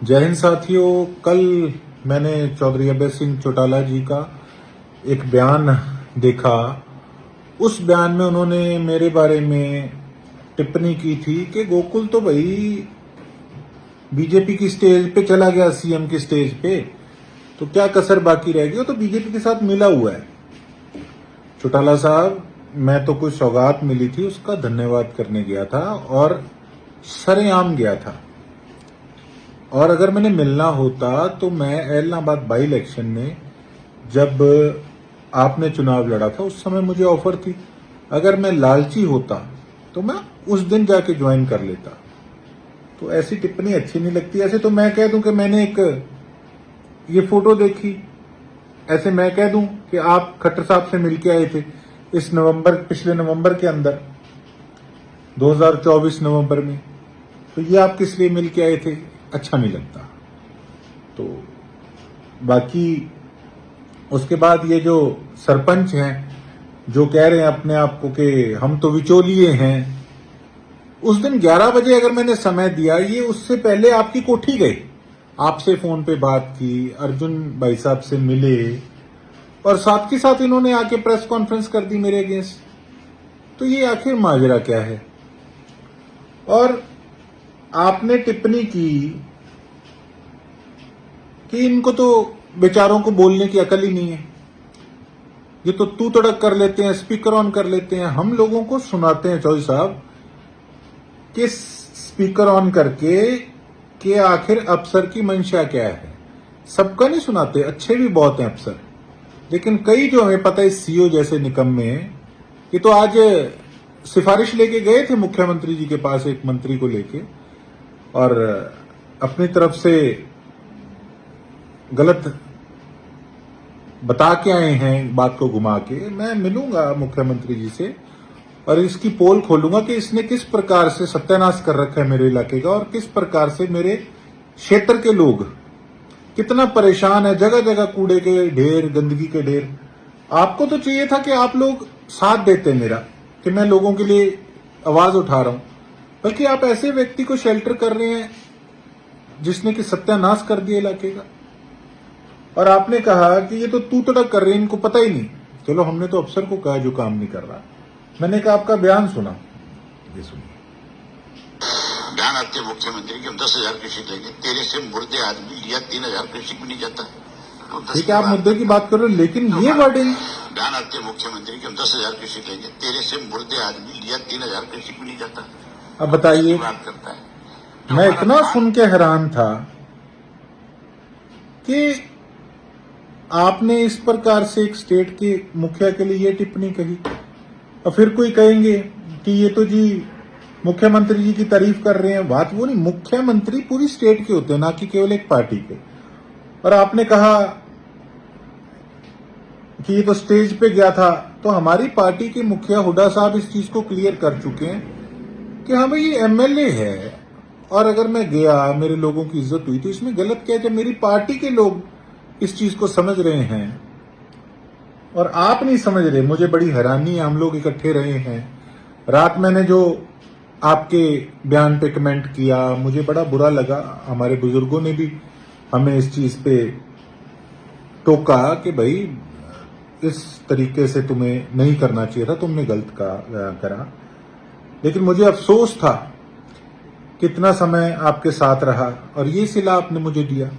जय हिंद साथियों। कल मैंने चौधरी अभय सिंह चौटाला जी का एक बयान देखा। उस बयान में उन्होंने मेरे बारे में टिप्पणी की थी कि गोकुल तो भाई बीजेपी की स्टेज पे चला गया, सीएम की स्टेज पे, तो क्या कसर बाकी रह गई, वो तो बीजेपी के साथ मिला हुआ है। चौटाला साहब, मैं तो कोई सौगात मिली थी उसका धन्यवाद करने गया था और सरेआम गया था। और अगर मैंने मिलना होता तो मैं एलनाबाद बाई इलेक्शन में जब आपने चुनाव लड़ा था उस समय मुझे ऑफर थी। अगर मैं लालची होता तो मैं उस दिन जाके ज्वाइन कर लेता। तो ऐसी टिप्पणी अच्छी नहीं लगती। ऐसे तो मैं कह दूं कि मैंने एक ये फोटो देखी, ऐसे मैं कह दूं कि आप खट्टर साहब से मिलके आए थे इस नवंबर, पिछले नवंबर के अंदर 2024 नवंबर में, तो ये आप किस लिए मिलके आए थे, अच्छा नहीं लगता। तो बाकी उसके बाद ये जो सरपंच हैं जो कह रहे हैं अपने आप को कि हम तो विचोलिए हैं, उस दिन 11 बजे अगर मैंने समय दिया, ये उससे पहले आपकी कोठी गए, आपसे फोन पे बात की, अर्जुन भाई साहब से मिले और साथ के साथ इन्होंने आके प्रेस कॉन्फ्रेंस कर दी मेरे अगेंस्ट। तो ये आखिर माजरा क्या है? और आपने टिप्पणी की कि इनको तो बेचारों को बोलने की अकल ही नहीं है, ये तो तू तड़क कर लेते हैं, स्पीकर ऑन कर लेते हैं, हम लोगों को सुनाते हैं चौधरी साहब कि स्पीकर ऑन करके कि आखिर अफसर की मंशा क्या है। सबका नहीं सुनाते, अच्छे भी बहुत हैं अफसर, लेकिन कई जो हमें पता है सीओ जैसे निकम्मे, ये तो आज सिफारिश लेके गए थे मुख्यमंत्री जी के पास एक मंत्री को लेके और अपनी तरफ से गलत बता के आए हैं, बात को घुमा के। मैं मिलूंगा मुख्यमंत्री जी से और इसकी पोल खोलूंगा कि इसने किस प्रकार से सत्यानाश कर रखा है मेरे इलाके का और किस प्रकार से मेरे क्षेत्र के लोग कितना परेशान है। जगह जगह कूड़े के ढेर, गंदगी के ढेर। आपको तो चाहिए था कि आप लोग साथ देते मेरा, कि मैं लोगों के लिए आवाज उठा रहा हूं, बल्कि आप ऐसे व्यक्ति को शेल्टर कर रहे हैं जिसने कि सत्यानाश कर दिया इलाके का। और आपने कहा कि ये तो तू तड़क कर रहे हैं, इनको पता ही नहीं। चलो, हमने तो अफसर को कहा जो काम नहीं कर रहा। मैंने कहा आपका बयान सुना, ये सुनिए। बयान आते मुख्यमंत्री की हम 10,000 कृषि देंगे, तेरे से मुर्दे आदमी लिया 3,000 कृषि भी नहीं जाता। ठीक है, आप मुद्दे की बात कर रहे हो, लेकिन ये वर्डिंग। बयान आते मुख्यमंत्री की हम 10,000 कृषि देंगे, तेरे से मुर्दे आदमी लिया 3,000 कृषि भी नहीं जाता। अब बताइए, बात करता है। मैं इतना सुन के हैरान था कि आपने इस प्रकार से एक स्टेट के मुखिया के लिए ये टिप्पणी कही और फिर कोई कहेंगे कि ये तो जी मुख्यमंत्री जी की तारीफ कर रहे हैं। बात वो नहीं, मुख्यमंत्री पूरी स्टेट के होते हैं, ना कि केवल एक पार्टी के। और आपने कहा कि ये तो स्टेज पे गया था, तो हमारी पार्टी के मुखिया हुड्डा साहब इस चीज को क्लियर कर चुके हैं कि हाँ भाई ये एमएलए है और अगर मैं गया, मेरे लोगों की इज्जत हुई, तो इसमें गलत क्या है जब मेरी पार्टी के लोग इस चीज को समझ रहे हैं और आप नहीं समझ रहे। मुझे बड़ी हैरानी है, हम लोग इकट्ठे रहे हैं। रात मैंने जो आपके बयान पे कमेंट किया, मुझे बड़ा बुरा लगा। हमारे बुजुर्गों ने भी हमें इस चीज पे टोका कि भाई इस तरीके से तुम्हें नहीं करना चाहिए था, तुमने गलत करा। लेकिन मुझे अफसोस था कितना समय आपके साथ रहा और ये सिला आपने मुझे दिया।